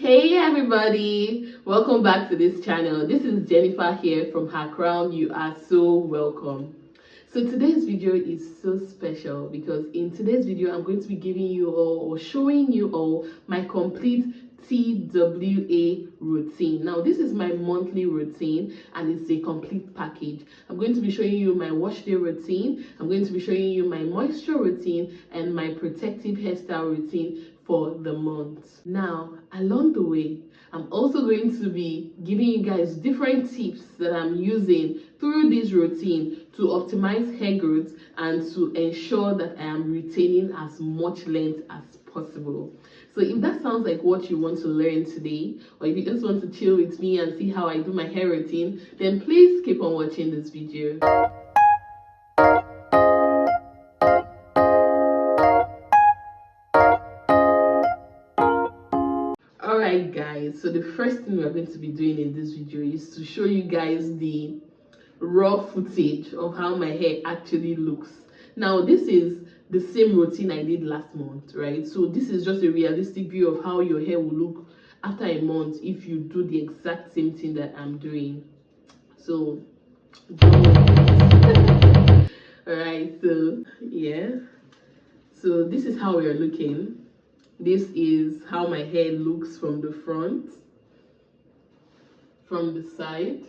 Hey everybody, welcome back to this channel. This is Jennifer here from Hercrown. You are so welcome. So today's video is so special because in today's video I'm going to be giving you all or showing you all my complete TWA routine. Now this is my monthly routine and it's a complete package. I'm going to be showing you my wash day routine, I'm going to be showing you my moisture routine and my protective hairstyle routine for the month. Now along the way I'm also going to be giving you guys different tips that I'm using through this routine to optimize hair growth and to ensure that I am retaining as much length as possible. So if that sounds like what you want to learn today, or if you just want to chill with me and see how I do my hair routine, then please keep on watching this video. Alright guys, so the first thing we're going to be doing in this video is to show you guys the raw footage of how my hair actually looks. Now this is the same routine I did last month, right? So this is just a realistic view of how your hair will look after a month if you do the exact same thing that I'm doing. So alright, so yeah, so this is how we are looking. This is how my hair looks from the front, from the side,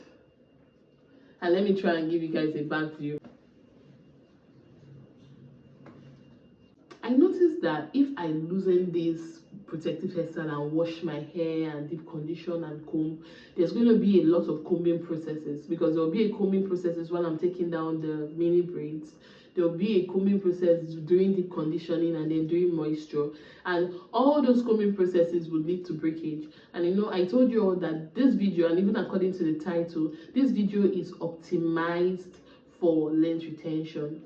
and let me try and give you guys a back view. I noticed that if I loosen this protective hairstyle and wash my hair and deep condition and comb, there's going to be a lot of combing processes, because there will be a combing process while I'm taking down the mini braids. There will be a combing process during deep conditioning and then doing moisture, and all those combing processes will lead to breakage. And you know, I told you all that this video, and even according to the title, this video is optimized for length retention.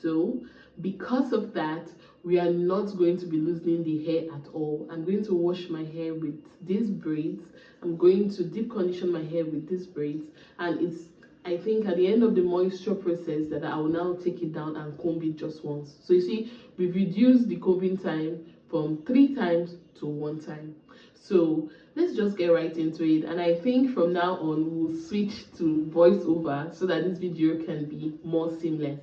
So because of that, we are not going to be loosening the hair at all. I'm going to wash my hair with these braids. I'm going to deep condition my hair with these braids, and it's, I think, at the end of the moisture process that I will now take it down and comb it just once. So you see, we've reduced the combing time from 3 times to 1 time. So let's just get right into it, and I think from now on we'll switch to voiceover so that this video can be more seamless.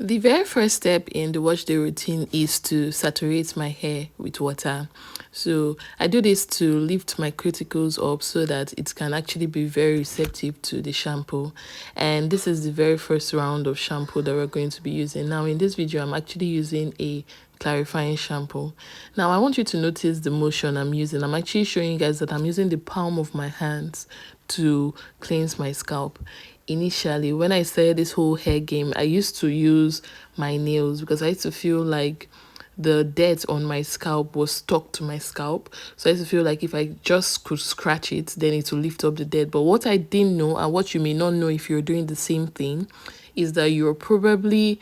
The very first step in the wash day routine is to saturate my hair with water. So I do this to lift my cuticles up so that it can actually be very receptive to the shampoo. And this is the very first round of shampoo that we're going to be using. Now in this video, I'm actually using a clarifying shampoo. Now I want you to notice the motion I'm using. I'm actually showing you guys that I'm using the palm of my hands to cleanse my scalp. Initially, when I started this whole hair game, I used to use my nails because I used to feel like the dirt on my scalp was stuck to my scalp. So I used to feel like if I just could scratch it, then it will lift up the dirt. But what I didn't know, and what you may not know if you're doing the same thing, is that you're probably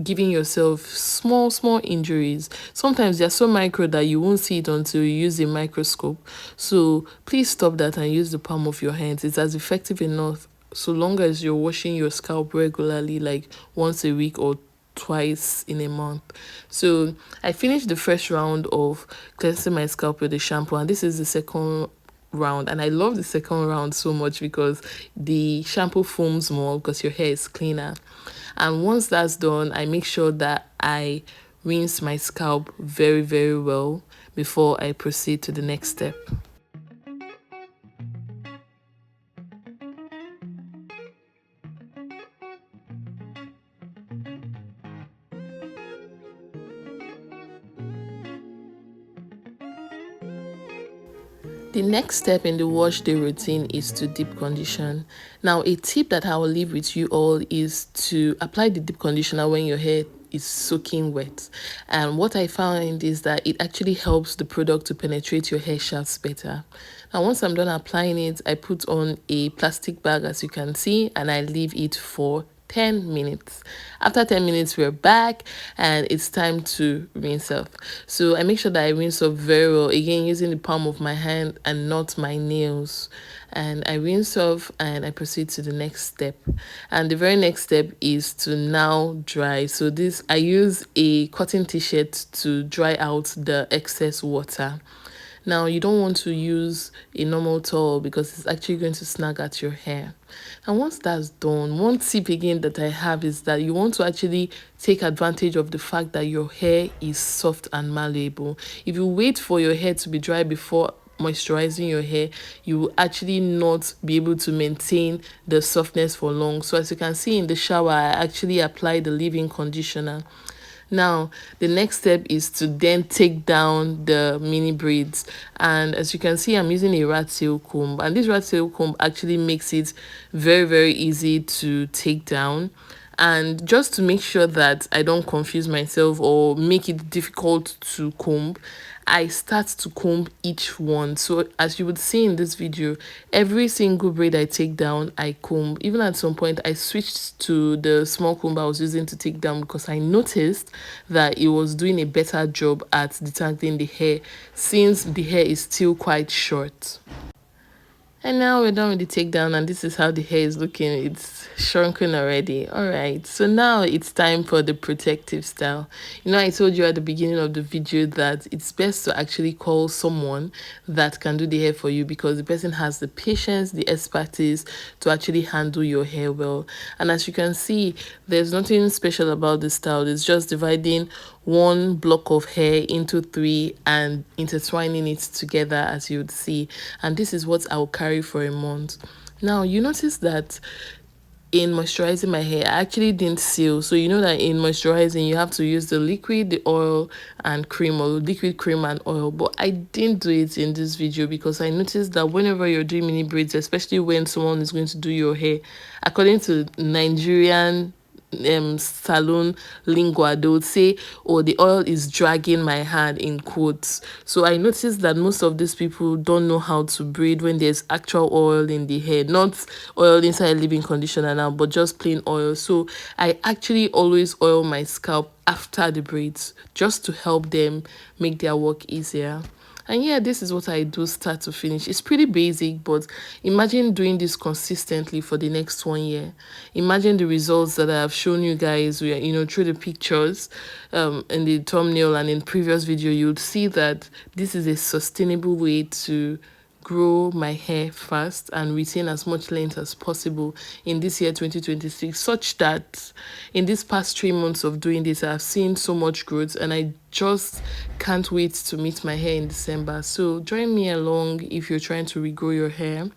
giving yourself small injuries. Sometimes they're so micro that you won't see it until you use a microscope. So please stop that and use the palm of your hands. It's as effective enough so long as you're washing your scalp regularly, like once a week or twice in a month. So I finished the first round of cleansing my scalp with the shampoo, and this is the second round. And I love the second round so much because the shampoo foams more because your hair is cleaner. And once that's done, I make sure that I rinse my scalp very well before I proceed to the next step. The next step in the wash day routine is to deep condition. Now, a tip that I will leave with you all is to apply the deep conditioner when your hair is soaking wet. And what I found is that it actually helps the product to penetrate your hair shafts better. Now, once I'm done applying it, I put on a plastic bag, as you can see, and I leave it for 10 minutes. After 10 minutes, we're back and it's time to rinse off. So I make sure that I rinse off very well, again using the palm of my hand and not my nails. And I rinse off and I proceed to the next step. And the very next step is to now dry. So this, I use a cotton t-shirt to dry out the excess water. Now, you don't want to use a normal towel because it's actually going to snag at your hair. And once that's done, one tip again that I have is that you want to actually take advantage of the fact that your hair is soft and malleable. If you wait for your hair to be dry before moisturizing your hair, you will actually not be able to maintain the softness for long. So as you can see in the shower, I actually apply the leave-in conditioner. Now, the next step is to then take down the mini braids. And as you can see, I'm using a rat tail comb. And this rat tail comb actually makes it very, very easy to take down. And just to make sure that I don't confuse myself or make it difficult to comb, I start to comb each one. So as you would see in this video, every single braid I take down, I comb. Even at some point, I switched to the small comb I was using to take down because I noticed that it was doing a better job at detangling the hair since the hair is still quite short. And now we're done with the takedown, and this is how the hair is looking. It's shrunken already. All right, so now it's time for the protective style. You know, I told you at the beginning of the video that it's best to actually call someone that can do the hair for you because the person has the patience, the expertise to actually handle your hair well. And as you can see, there's nothing special about this style. It's just dividing one block of hair into 3 and intertwining it together, as you would see. And this is what I'll carry for a month. Now, you notice that in moisturizing my hair, I actually didn't seal. So you know that in moisturizing, you have to use the liquid, the oil, and cream, or liquid, cream, and oil. But I didn't do it in this video because I noticed that whenever you're doing mini braids, especially when someone is going to do your hair, according to Nigerian salon lingua, they would say, oh, the oil is dragging my hand, in quotes. So I noticed that most of these people don't know how to braid when there's actual oil in the hair, not oil inside leave-in conditioner now, but just plain oil. So I actually always oil my scalp after the braids just to help them make their work easier. And yeah, this is what I do start to finish. It's pretty basic, but imagine doing this consistently for the next 1 year. Imagine the results that I have shown you guys, you know, through the pictures in the thumbnail and in previous video. You'd see that this is a sustainable way to grow my hair fast and retain as much length as possible in this year 2026, such that in these past 3 months of doing this, I've seen so much growth and I just can't wait to meet my hair in December. So join me along if you're trying to regrow your hair.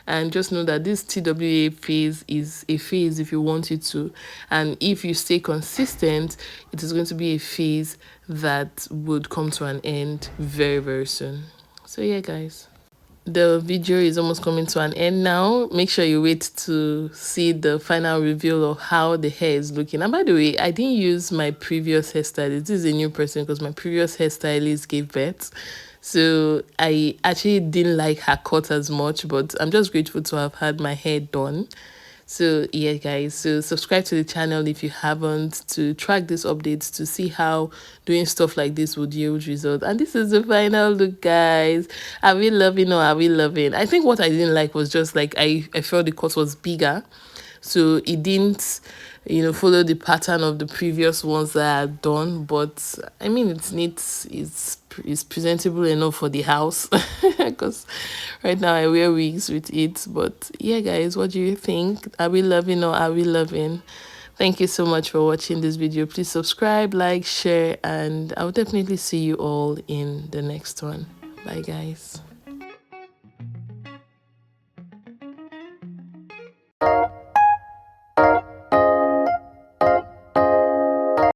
And just know that this TWA phase is a phase if you want it to. And if you stay consistent, it is going to be a phase that would come to an end very, very soon. So yeah, guys. The video is almost coming to an end now. Make sure you wait to see the final reveal of how the hair is looking. And by the way, I didn't use my previous hairstylist. This is a new person because my previous hairstylist gave birth. So I actually didn't like her cut as much, but I'm just grateful to have had my hair done. So yeah, guys, so subscribe to the channel if you haven't, to track these updates, to see how doing stuff like this would yield results. And this is the final look, guys. Are we loving or are we loving? I think what I didn't like was just like I felt the cut was bigger, so it didn't, you know, follow the pattern of the previous ones that I had done. But I mean, it's neat, it's presentable enough for the house because right now I wear wigs with it. But yeah, guys, what do you think? Are we loving or are we loving? Thank you so much for watching this video. Please subscribe, like, share, and I'll definitely see you all in the next one. Bye, guys.